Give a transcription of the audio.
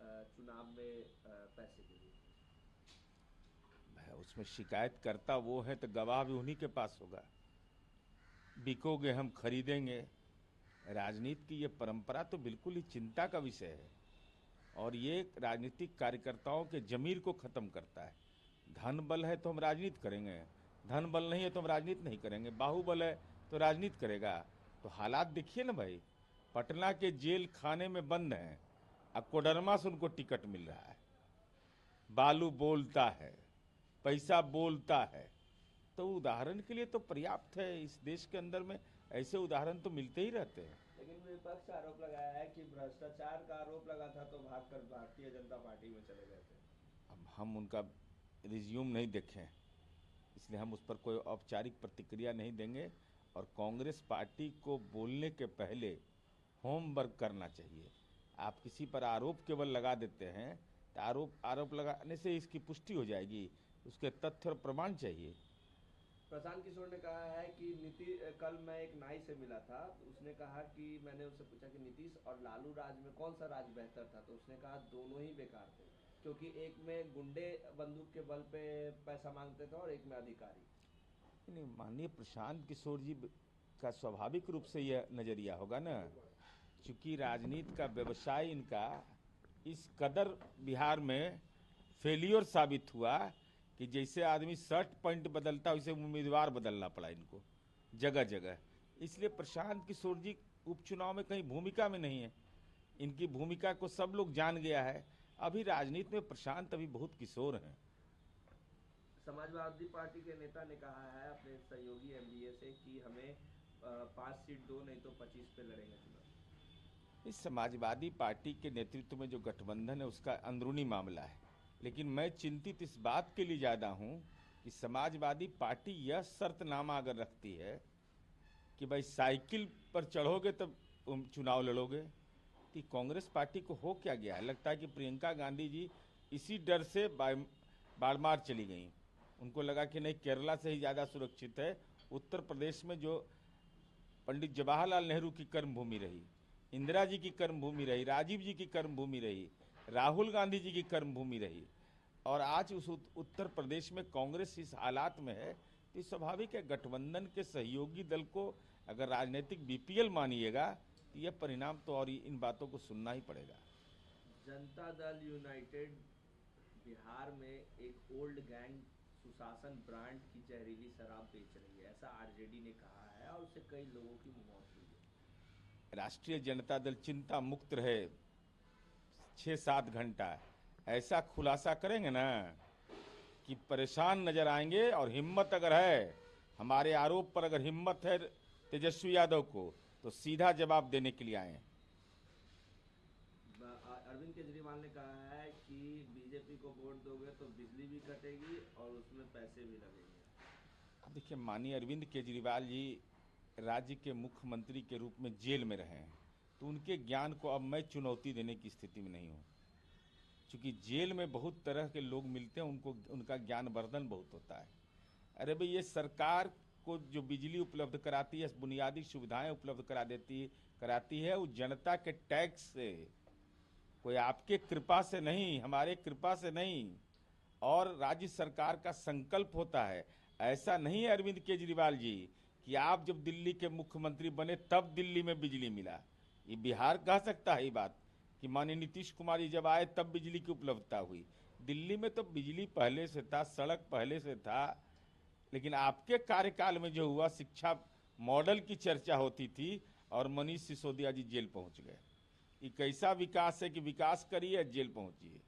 चुनाव में पैसे के लिए? उसमें शिकायत करता वो है तो गवाह भी उन्हीं के पास होगा। बिकोगे हम खरीदेंगे, राजनीति की ये परंपरा तो बिल्कुल ही चिंता का विषय है और ये राजनीतिक कार्यकर्ताओं के जमीर को खत्म करता है। धन बल है तो हम राजनीति करेंगे, धन बल नहीं है तो हम राजनीति नहीं करेंगे, बाहुबल है तो राजनीति करेगा। तो हालात देखिए ना भाई, पटना के जेल खाने में बंद हैं, अब कोडरमा से उनको टिकट मिल रहा है। बालू बोलता है, पैसा बोलता है, तो उदाहरण के लिए तो पर्याप्त है। इस देश के अंदर में ऐसे उदाहरण तो मिलते ही रहते हैं। लेकिन विपक्ष आरोप लगाया है कि भ्रष्टाचार का आरोप लगा था तो भागकर भारतीय जनता पार्टी में चले गए थे। अब हम उनका रिज्यूम नहीं देखें, इसलिए हम उस पर कोई औपचारिक प्रतिक्रिया नहीं देंगे। और कांग्रेस पार्टी को बोलने के पहले होमवर्क करना चाहिए। आप किसी पर आरोप केवल लगा देते हैं तो आरोप लगाने से इसकी पुष्टि हो जाएगी, उसके तथ्य और प्रमाण चाहिए। प्रशांत किशोर ने कहा है कि कल मैं एक नाई से मिला था, तो उसने कहा कि मैंने उससे पूछा कि नीतीश और लालू राज में कौन सा राज बेहतर था, तो उसने कहा दोनों ही बेकार थे, क्योंकि एक में गुंडे बंदूक के बल पे पैसा मांगते थे और एक में अधिकारी। नहीं, माननीय प्रशांत किशोर जी का स्वाभाविक रूप से यह नजरिया होगा ना, चूंकि राजनीति का व्यवसाय इनका इस कदर बिहार में फेलियर साबित हुआ कि जैसे आदमी शर्ट पैंट बदलता वैसे उम्मीदवार बदलना पड़ा इनको जगह जगह। इसलिए प्रशांत किशोर जी उपचुनाव में कहीं भूमिका में नहीं है, इनकी भूमिका को सब लोग जान गया है। अभी राजनीति में प्रशांत अभी बहुत किशोर हैं। समाजवादी पार्टी के नेता ने कहा है अपने सहयोगी एमडीए से कि हमें 5 सीट दो, नहीं तो 25 पे लड़ेंगे चुनाव। इस समाजवादी पार्टी के नेतृत्व में जो गठबंधन है उसका अंदरूनी मामला है, लेकिन मैं चिंतित इस बात के लिए ज़्यादा हूं कि समाजवादी पार्टी यह शर्तनामा अगर रखती है कि भाई साइकिल पर चढ़ोगे तब चुनाव लड़ोगे, कि कांग्रेस पार्टी को हो क्या गया है। लगता है कि प्रियंका गांधी जी इसी डर से बाड़मार चली गई। उनको लगा कि नहीं, केरला से ही ज़्यादा सुरक्षित है। उत्तर प्रदेश में जो पंडित जवाहरलाल नेहरू की कर्मभूमि रही, इंदिरा जी की कर्मभूमि रही, राजीव जी की कर्मभूमि रही, राहुल गांधी जी की कर्मभूमि रही, और आज उस उत्तर प्रदेश में कांग्रेस इस हालात में है, तो स्वाभाविक है गठबंधन के सहयोगी दल को अगर राजनीतिक बीपीएल मानिएगा तो यह परिणाम तो, और इन बातों को सुनना ही पड़ेगा। जनता दल यूनाइटेड बिहार में एक ओल्ड गैंग सुशासन ब्रांड की जहरीली शराब बेच रही है, ऐसा आरजेडी ने कहा है और उससे कई लोगों की मौत हुई है। राष्ट्रीय जनता दल चिंता मुक्त रहे 6-7 घंटा, ऐसा खुलासा करेंगे ना कि परेशान नजर आएंगे। और हिम्मत अगर है, हमारे आरोप पर अगर हिम्मत है तेजस्वी यादव को, तो सीधा जवाब देने के लिए आए। अरविंद केजरीवाल ने कहा है कि बीजेपी को वोट दोगे तो बिजली भी कटेगी और उसमें पैसे भी लगेंगे। अब देखिए, माननीय अरविंद केजरीवाल जी राज्य के मुख्यमंत्री के रूप में जेल में रहे हैं, तो उनके ज्ञान को अब मैं चुनौती देने की स्थिति में नहीं हूँ। चूँकि जेल में बहुत तरह के लोग मिलते हैं, उनको उनका ज्ञानवर्धन बहुत होता है। अरे भाई, ये सरकार को जो बिजली उपलब्ध कराती है, बुनियादी सुविधाएं उपलब्ध कराती है वो जनता के टैक्स से, कोई आपके कृपा से नहीं, हमारे कृपा से नहीं, और राज्य सरकार का संकल्प होता है। ऐसा नहीं है अरविंद केजरीवाल जी कि आप जब दिल्ली के मुख्यमंत्री बने तब दिल्ली में बिजली मिला। ये बिहार कह सकता है ये बात कि माननीय नीतीश कुमार जी जब आए तब बिजली की उपलब्धता हुई। दिल्ली में तो बिजली पहले से था, सड़क पहले से था, लेकिन आपके कार्यकाल में जो हुआ, शिक्षा मॉडल की चर्चा होती थी और मनीष सिसोदिया जी जेल पहुंच गए। ये कैसा विकास है कि विकास करिए जेल पहुंचिए।